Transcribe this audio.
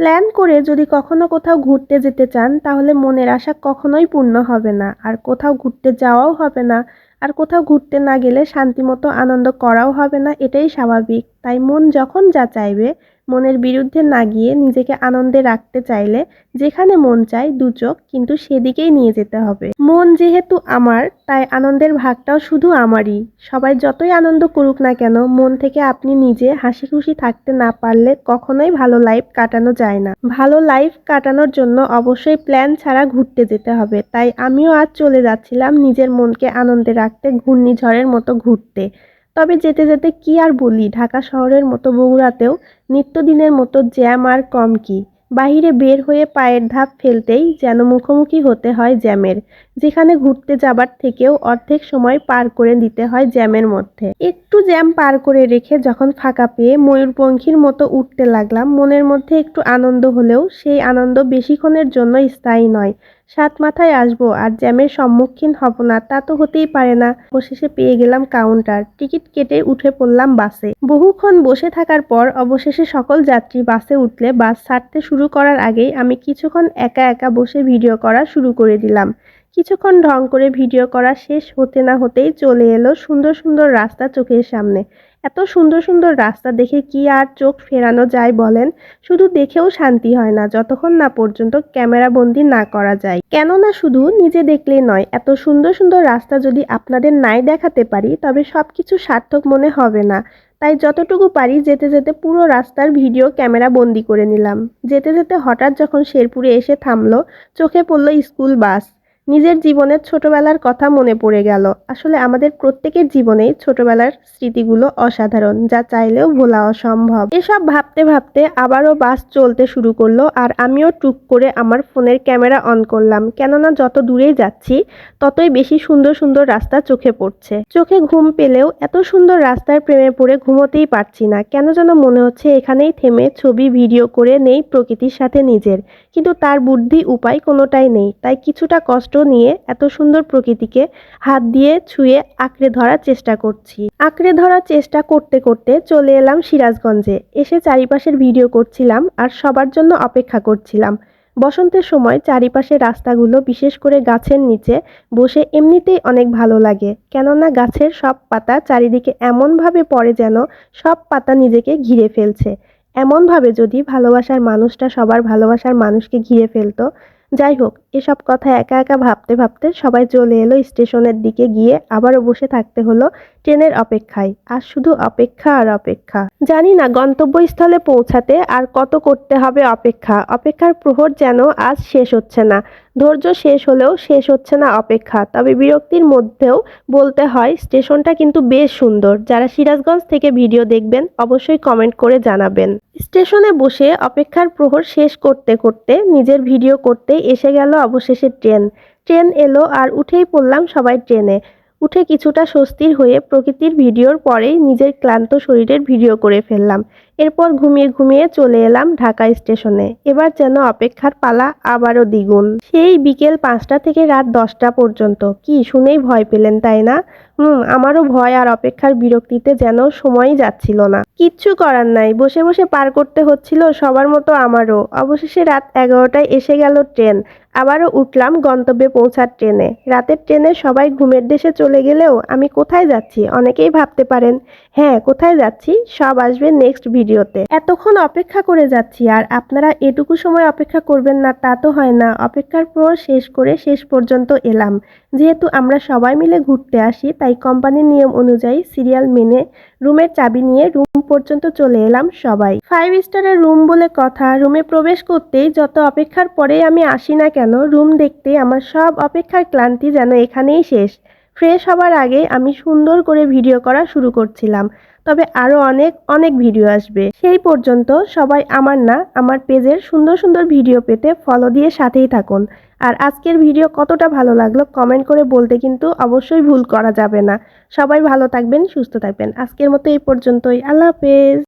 Plan করে যদি কখনো কোথাও ঘুরতে যেতে চান তাহলে মনের আশা কখনোই পূর্ণ হবে না, আর কোথাও ঘুরতে যাওয়াও হবে না, আর কোথাও ঘুরতে না গেলে শান্তিমতো আনন্দ করাও হবে না, এটাই স্বাভাবিক। তাই মন যখন যা চাইবে মনের বিরুদ্ধে না গিয়ে নিজেকে আনন্দে রাখতে চাইলে যেখানে মন চায় দু চোখ কিন্তু সেদিকেই নিয়ে যেতে হবে। মন যেহেতু আমার, তাই আনন্দের ভাগটাও শুধু আমারই। সবাই যতই আনন্দ করুক না কেন, মন থেকে আপনি নিজে হাসি খুশি থাকতে না পারলে কখনোই ভালো লাইফ কাটানো যায় না। ভালো লাইফ কাটানোর জন্য অবশ্যই প্ল্যান ছাড়া ঘুরতে যেতে হবে। তাই আমিও আজ চলে যাচ্ছিলাম নিজের মনকে আনন্দে রাখতে ঘূর্ণিঝড়ের মতো ঘুরতে। তবে যেতে যেতে কি আর বলি, ঢাকা শহরের মতো বগুড়াতেও নিত্যদিনের মতো জ্যাম আর কম কি। বাহিরে বের হয়ে পায়ের ধাপ ফেলতেই যেন মুখোমুখি হতে হয় জ্যামের, যেখানে ঘুরতে যাবার থেকেও অর্ধেক সময় পার করে দিতে হয় জ্যামের মধ্যে। একটু জ্যাম পার করে রেখে যখন ফাঁকা পেয়ে ময়ূরপঙ্খীর মতো উঠতে লাগলাম, মনের মধ্যে একটু আনন্দ হলেও সেই আনন্দ বেশিক্ষণের জন্য স্থায়ী নয়। সাত মাথায় আসবো আর জ্যামের সম্মুখীন হব না তা তো হতেই পারে না। অবশেষে পেয়ে গেলাম কাউন্টার, টিকিট কেটে উঠে পড়লাম বাসে। বহুক্ষণ বসে থাকার পর অবশেষে সকল যাত্রী বাসে উঠলে বাস ছাড়তে শুরু করার আগেই আমি কিছুক্ষণ একা একা বসে ভিডিও করা শুরু করে দিলাম। কিছুক্ষণ ঢং করে ভিডিও করা শেষ হতে না হতেই চলে এলো সুন্দর সুন্দর রাস্তা চোখের সামনে। এত সুন্দর সুন্দর রাস্তা দেখে কি আর চোখ ফেরানো যায় বলেন। শুধু দেখেও শান্তি হয় না যতক্ষণ না পর্যন্ত ক্যামেরা বন্দি না করা যায়। কেননা শুধু নিজে দেখলেই নয়, এত সুন্দর সুন্দর রাস্তা যদি আপনাদের নাই দেখাতে পারি তবে সবকিছু সার্থক মনে হবে না। তাই যতটুকু পারি যেতে যেতে পুরো রাস্তার ভিডিও ক্যামেরা বন্দি করে নিলাম। যেতে যেতে হঠাৎ যখন শেরপুরে এসে থামলো, চোখে পড়ল স্কুল বাস। নিজের জীবনের ছোটবেলার কথা মনে পড়ে গেল। আসলে আমাদের প্রত্যেকের জীবনেই ছোটবেলার স্মৃতিগুলো অসাধারণ, যা চাইলেও ভোলা অসম্ভব। এসব ভাবতে ভাবতে আবারও বাস চলতে শুরু করলো, আর আমিও টুক করে আমার ফোনের ক্যামেরা অন করলাম। কেননা যত দূরেই যাচ্ছি ততই বেশি সুন্দর সুন্দর রাস্তা চোখে পড়ছে। চোখে ঘুম পেলেও এত সুন্দর রাস্তার প্রেমে পড়ে ঘুমোতেই পারছি না। কেন যেন মনে হচ্ছে এখানেই থেমে ছবি ভিডিও করে নেই প্রকৃতির সাথে নিজের, কিন্তু তার বুদ্ধি উপায় কোনোটাই নেই। তাই কিছুটা কষ্ট নিয়ে এত সুন্দর প্রকৃতিকে হাত দিয়ে ছুঁয়ে আঁকড়ে ধরার চেষ্টা করছি। আঁকড়ে ধরার চেষ্টা করতে করতে চলে এলাম সিরাজগঞ্জে। এসে চারিপাশের ভিডিও করছিলাম আর সবার জন্য অপেক্ষা করছিলাম। বসন্তের সময় চারিপাশের রাস্তাগুলো, বিশেষ করে গাছের নিচে বসে এমনিতেই অনেক ভালো লাগে। কেননা গাছের সব পাতা চারিদিকে এমনভাবে পড়ে যেন সব পাতা নিজেকে ঘিরে ফেলছে। এমনভাবে যদি ভালোবাসার মানুষটা সবার ভালোবাসার মানুষকে ঘিরে ফেলতো। যাই হোক, এসব কথা একা একা ভাবতে ভাবতে সবাই চলে এলো স্টেশনের দিকে, গিয়ে আবারও বসে থাকতে হলো ট্রেনের অপেক্ষায়। আর শুধু অপেক্ষা আর অপেক্ষা। জানি না গন্তব্যস্থলে পৌঁছাতে আর কত করতে হবে অপেক্ষা। অপেক্ষার প্রহর যেন আজ শেষ হচ্ছে না। ধৈর্য শেষ হলেও শেষ হচ্ছে না অপেক্ষা। তবে বিরক্তির মধ্যেও বলতে হয় স্টেশনটা কিন্তু বেশ সুন্দর। যারা সিরাজগঞ্জ থেকে ভিডিও দেখবেন অবশ্যই কমেন্ট করে জানাবেন। স্টেশনে বসে অপেক্ষার প্রহর শেষ করতে করতে নিজের ভিডিও করতে এসে গেল অবশেষে ট্রেন। ট্রেন এলো আর উঠেই পড়লাম সবাই ট্রেনে। উঠে কিছুটা স্বস্তির হয়ে প্রকৃতির ভিডিওর পরেই নিজের ক্লান্ত শরীরের ভিডিও করে ফেললাম। এরপর ঘুমিয়ে ঘুমিয়ে চলে এলাম ঢাকা স্টেশনে। এবার যেন অপেক্ষার পালা আবারও দ্বিগুণ। সেই বিকেল 5টা থেকে রাত 10টা পর্যন্ত। কি শুনেই ভয় পেলেন তাই না? আমারও ভয় আর অপেক্ষার বিরক্তিতে যেন সময়ই যাচ্ছিল না। কিচ্ছু করার নাই, বসে বসে পার করতে হচ্ছিল সবার মতো আমারও। অবশেষে রাত 11টায় এসে গেল ট্রেন। আবারও উঠলাম গন্তব্যে পৌঁছার ট্রেনে। রাতের ট্রেনে সবাই ঘুমের দেশে চলে গেলেও আমি কোথায় যাচ্ছি অনেকেই ভাবতে পারেন। হ্যাঁ, কোথায় যাচ্ছি সব আসবে নেক্সট ভিডিওতে। এতক্ষণ অপেক্ষা করে যাচ্ছি আর আপনারা এটুকু সময় অপেক্ষা করবেন না তা তো হয় না। অপেক্ষার পর শেষ করে শেষ পর্যন্ত এলাম। যেহেতু আমরা সবাই মিলে ঘুরতে আসি তাই কোম্পানির নিয়ম অনুযায়ী সিরিয়াল মেনে রুমের চাবি নিয়ে রুম পর্যন্ত চলে এলাম সবাই। 5 স্টারের রুম বলে কথা। রুমে প্রবেশ করতেই যত অপেক্ষার পরেই আমি আসি না কেন, রুম দেখতে আমার সব অপেক্ষার ক্লান্তি যেন এখানেই শেষ। ফ্রেশ হবার আগে আমি সুন্দর করে ভিডিও করা শুরু করছিলাম। তবে আরও অনেক অনেক ভিডিও আসবে। সেই পর্যন্ত সবাই আমার পেজের সুন্দর সুন্দর ভিডিও পেতে ফলো দিয়ে সাথেই থাকুন। আর আজকের ভিডিও কতটা ভালো লাগলো কমেন্ট করে বলতে কিন্তু অবশ্যই ভুল করা যাবে না। সবাই ভালো থাকবেন, সুস্থ থাকবেন। আজকের মতো এই পর্যন্তই। আল্লাহ হাফেজ।